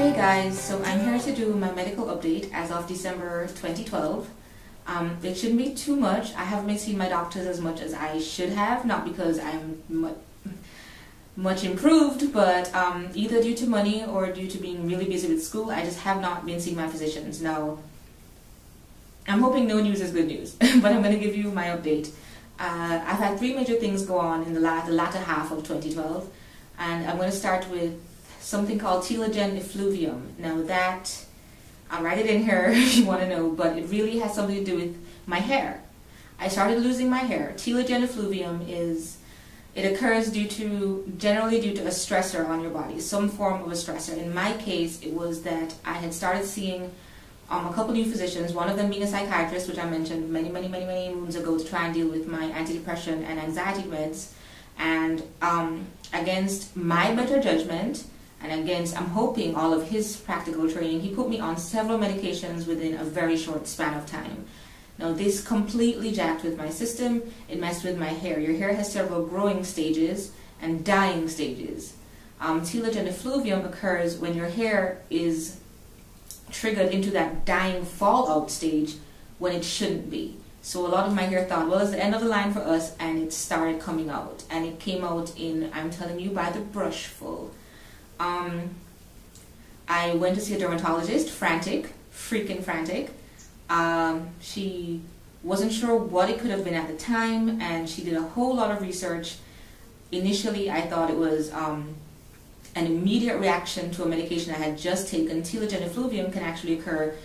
Hey guys, so I'm here to do my medical update as of December 2012. It shouldn't be too much. I haven't been seeing my doctors as much as I should have, not because I'm much improved, but either due to money or due to being really busy with school, I just have not been seeing my physicians. Now, I'm hoping no news is good news, but I'm going to give you my update. I've had three major things go on in the latter half of 2012, and I'm going to start with something called telogen effluvium. Now that, I'll write it in here if you want to know, but it really has something to do with my hair. I started losing my hair. Telogen effluvium it occurs generally due to a stressor on your body, some form of a stressor. In my case, it was that I had started seeing a couple new physicians, one of them being a psychiatrist, which I mentioned many moons ago, to try and deal with my antidepressant and anxiety meds. And against my better judgment, and against, I'm hoping, all of his practical training, he put me on several medications within a very short span of time. Now this completely jacked with my system. It messed with my hair. Your hair has several growing stages and dying stages. Telogen effluvium occurs when your hair is triggered into that dying fallout stage when it shouldn't be. So a lot of my hair thought, well, it's the end of the line for us, and it started coming out. And it came out in, I'm telling you, by the brushful. I went to see a dermatologist, freaking frantic. She wasn't sure what it could have been at the time, and she did a whole lot of research. Initially, I thought it was an immediate reaction to a medication I had just taken. Telogen effluvium can actually occur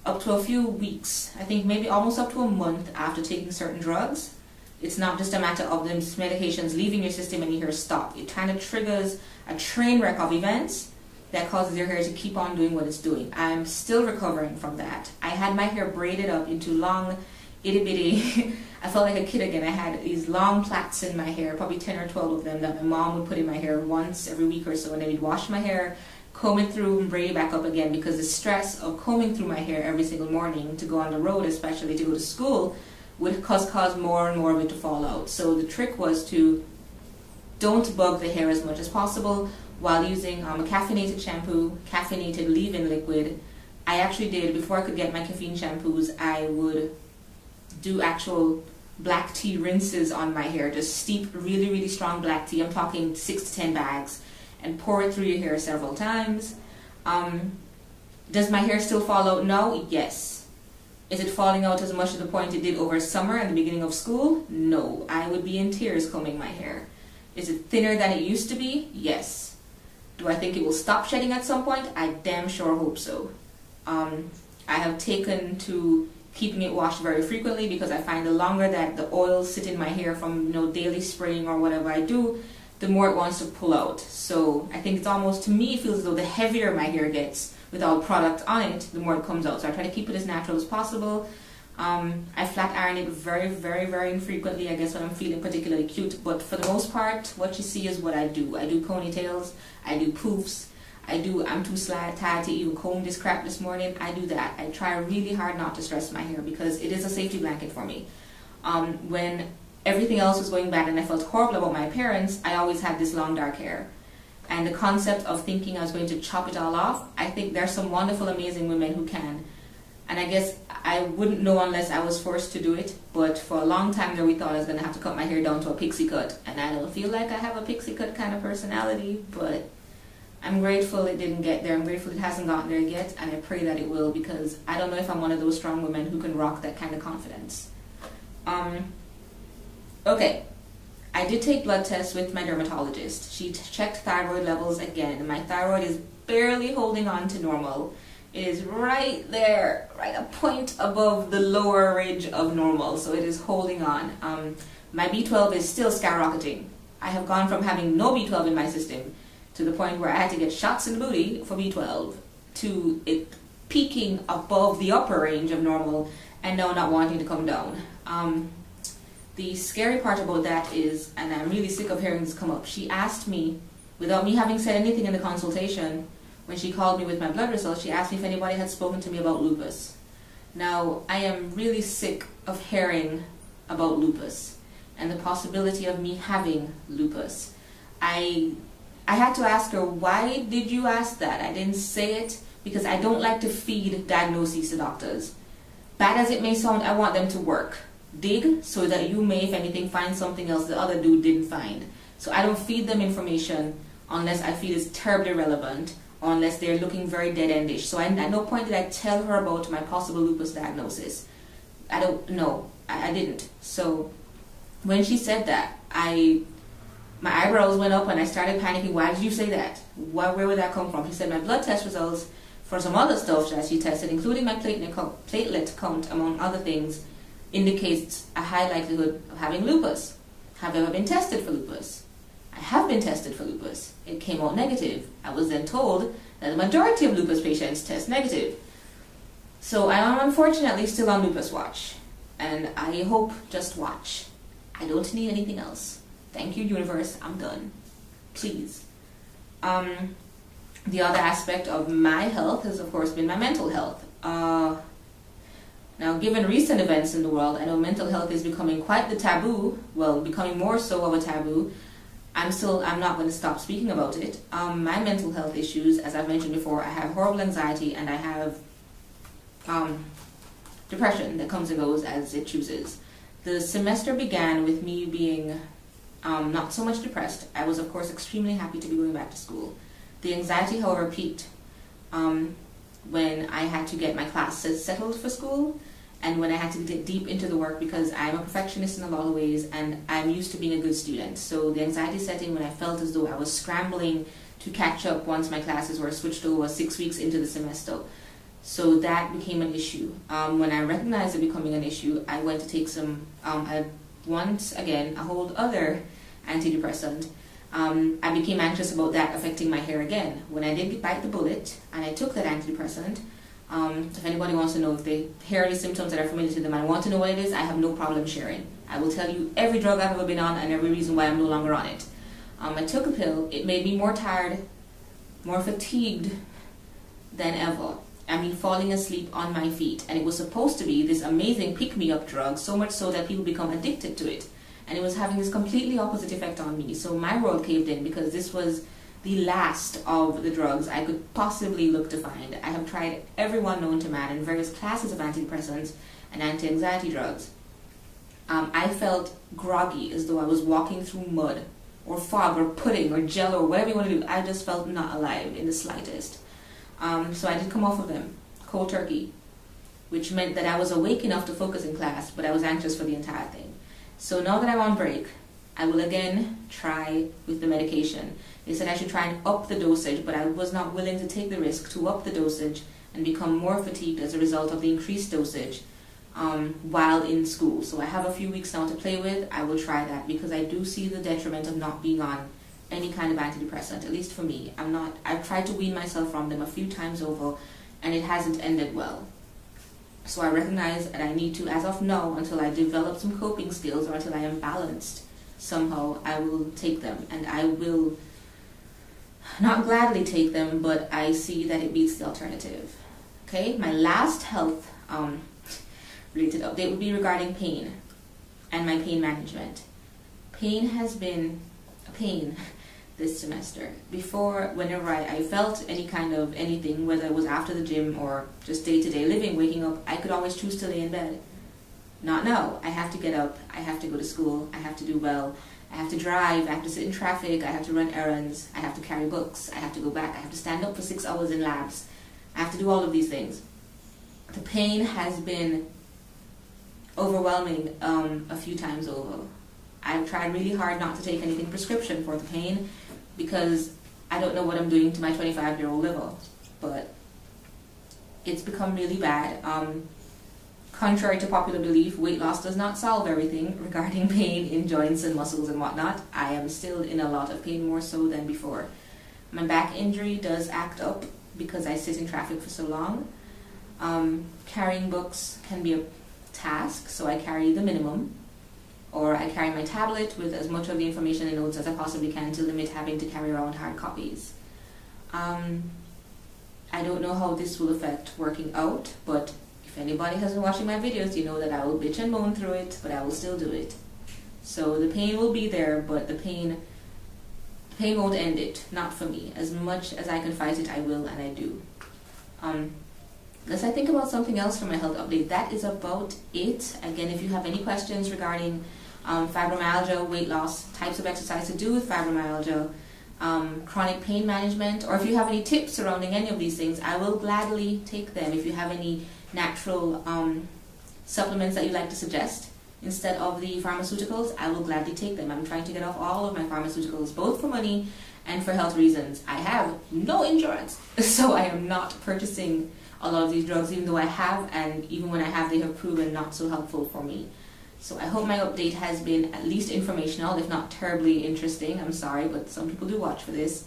up to a few weeks, I think maybe almost up to a month after taking certain drugs. It's not just a matter of these medications leaving your system and your hair stop. It kind of triggers a train wreck of events that causes your hair to keep on doing what it's doing. I'm still recovering from that. I had my hair braided up into long, itty bitty, I felt like a kid again. I had these long plaits in my hair, probably 10 or 12 of them, that my mom would put in my hair once every week or so, and then we'd wash my hair, comb it through, and braid it back up again, because the stress of combing through my hair every single morning to go on the road, especially to go to school, would cause more and more of it to fall out. So the trick was to don't bug the hair as much as possible while using a caffeinated shampoo, caffeinated leave-in liquid. I actually did, before I could get my caffeine shampoos, I would do actual black tea rinses on my hair. Just steep really strong black tea, I'm talking 6 to 10 bags, and pour it through your hair several times. Does my hair still fall out now? Yes. Is it falling out as much to the point it did over summer and the beginning of school? No. I would be in tears combing my hair. Is it thinner than it used to be? Yes. Do I think it will stop shedding at some point? I damn sure hope so. I have taken to keeping it washed very frequently, because I find the longer that the oils sit in my hair from daily spraying or whatever I do, the more it wants to pull out. So I think it's almost, to me, it feels as though the heavier my hair gets without product on it, the more it comes out. So I try to keep it as natural as possible. I flat iron it very infrequently, I guess, when I'm feeling particularly cute. But for the most part, what you see is what I do. I do ponytails, I do poofs, I'm too tired to even comb this crap this morning. I do that. I try really hard not to stress my hair, because it is a safety blanket for me. When everything else was going bad and I felt horrible about my appearance, I always had this long dark hair. And the concept of thinking I was going to chop it all off, I think there's some wonderful, amazing women who can. And I guess I wouldn't know unless I was forced to do it, but for a long time there we thought I was going to have to cut my hair down to a pixie cut. And I don't feel like I have a pixie cut kind of personality, but I'm grateful it didn't get there. I'm grateful it hasn't gotten there yet, and I pray that it will, because I don't know if I'm one of those strong women who can rock that kind of confidence. Okay. I did take blood tests with my dermatologist. She checked thyroid levels again. My thyroid is barely holding on to normal. It is right there, right a point above the lower ridge of normal, so it is holding on. My B12 is still skyrocketing. I have gone from having no B12 in my system to the point where I had to get shots in the booty for B12, to it peaking above the upper range of normal and now not wanting to come down. The scary part about that is, and I'm really sick of hearing this come up, she asked me, without me having said anything in the consultation, when she called me with my blood results, she asked me if anybody had spoken to me about lupus. Now, I am really sick of hearing about lupus and the possibility of me having lupus. I I had to ask her, why did you ask that? I didn't say it because I don't like to feed diagnoses to doctors. Bad as it may sound, I want them to work. Dig so that you may, if anything, find something else the other dude didn't find. So I don't feed them information unless I feel it's terribly relevant or unless they're looking very dead-endish. So at no point did I tell her about my possible lupus diagnosis. I don't know. I didn't. So when she said that, my eyebrows went up and I started panicking. Why did you say that? Where would that come from? She said my blood test results for some other stuff that she tested, including my platelet count, among other things, indicates a high likelihood of having lupus. Have I ever been tested for lupus? I have been tested for lupus. It came out negative. I was then told that the majority of lupus patients test negative. So I am unfortunately still on lupus watch. And I hope just watch. I don't need anything else. Thank you, universe. I'm done. Please. The other aspect of my health has, of course, been my mental health. Now, given recent events in the world, I know mental health is becoming quite the taboo. Well, becoming more so of a taboo. I'm not going to stop speaking about it. My mental health issues, as I've mentioned before, I have horrible anxiety and I have depression that comes and goes as it chooses. The semester began with me being not so much depressed. I was, of course, extremely happy to be going back to school. The anxiety, however, peaked when I had to get my classes settled for school and when I had to get deep into the work because I'm a perfectionist in a lot of ways and I'm used to being a good student. So the anxiety set in when I felt as though I was scrambling to catch up once my classes were switched over 6 weeks into the semester. So that became an issue. When I recognized it becoming an issue, I went to take some, once again, a whole other antidepressant. I became anxious about that affecting my hair again. When I did bite the bullet and I took that antidepressant, if anybody wants to know if they hear any symptoms that are familiar to them and want to know what it is, I have no problem sharing. I will tell you every drug I've ever been on and every reason why I'm no longer on it. I took a pill. It made me more tired, more fatigued than ever. I mean, falling asleep on my feet. And it was supposed to be this amazing pick-me-up drug, so much so that people become addicted to it. And it was having this completely opposite effect on me. So my world caved in because this was the last of the drugs I could possibly look to find. I have tried every one known to man in various classes of antidepressants and anti-anxiety drugs. I felt groggy, as though I was walking through mud or fog or pudding or gel or whatever you want to do. I just felt not alive in the slightest. So I did come off of them, cold turkey, which meant that I was awake enough to focus in class, but I was anxious for the entire thing. So now that I'm on break, I will again try with the medication. They said I should try and up the dosage, but I was not willing to take the risk to up the dosage and become more fatigued as a result of the increased dosage while in school. So I have a few weeks now to play with. I will try that because I do see the detriment of not being on any kind of antidepressant, at least for me. I've tried to wean myself from them a few times over and it hasn't ended well. So I recognize that I need to, as of now, until I develop some coping skills or until I am balanced somehow, I will take them. And I will not gladly take them, but I see that it beats the alternative. Okay, my last health related update would be regarding pain and my pain management. Pain has been a pain this semester. Before, whenever I felt any kind of anything, whether it was after the gym or just day-to-day living, waking up, I could always choose to lay in bed. Not now. I have to get up, I have to go to school, I have to do well, I have to drive, I have to sit in traffic, I have to run errands, I have to carry books, I have to go back, I have to stand up for 6 hours in labs, I have to do all of these things. The pain has been overwhelming a few times over. I've tried really hard not to take anything prescription for the pain because I don't know what I'm doing to my 25-year-old liver, but it's become really bad. Contrary to popular belief, weight loss does not solve everything regarding pain in joints and muscles and whatnot. I am still in a lot of pain, more so than before. My back injury does act up because I sit in traffic for so long. Carrying books can be a task, so I carry the minimum. Or I carry my tablet with as much of the information and notes as I possibly can to limit having to carry around hard copies. I don't know how this will affect working out, but if anybody has been watching my videos, you know that I will bitch and moan through it, but I will still do it. So the pain will be there, but the pain pain won't end it, not for me. As much as I can fight it, I will, and I do. Unless I think about something else for my health update, that is about it. Again, if you have any questions regarding fibromyalgia, weight loss, types of exercise to do with fibromyalgia, chronic pain management, or if you have any tips surrounding any of these things, I will gladly take them. If you have any natural supplements that you'd like to suggest instead of the pharmaceuticals, I will gladly take them. I'm trying to get off all of my pharmaceuticals, both for money and for health reasons. I have no insurance, so I am not purchasing a lot of these drugs, even though I have, and even when I have, they have proven not so helpful for me. So I hope my update has been at least informational, if not terribly interesting. I'm sorry, but some people do watch for this.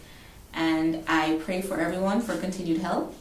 And I pray for everyone for continued health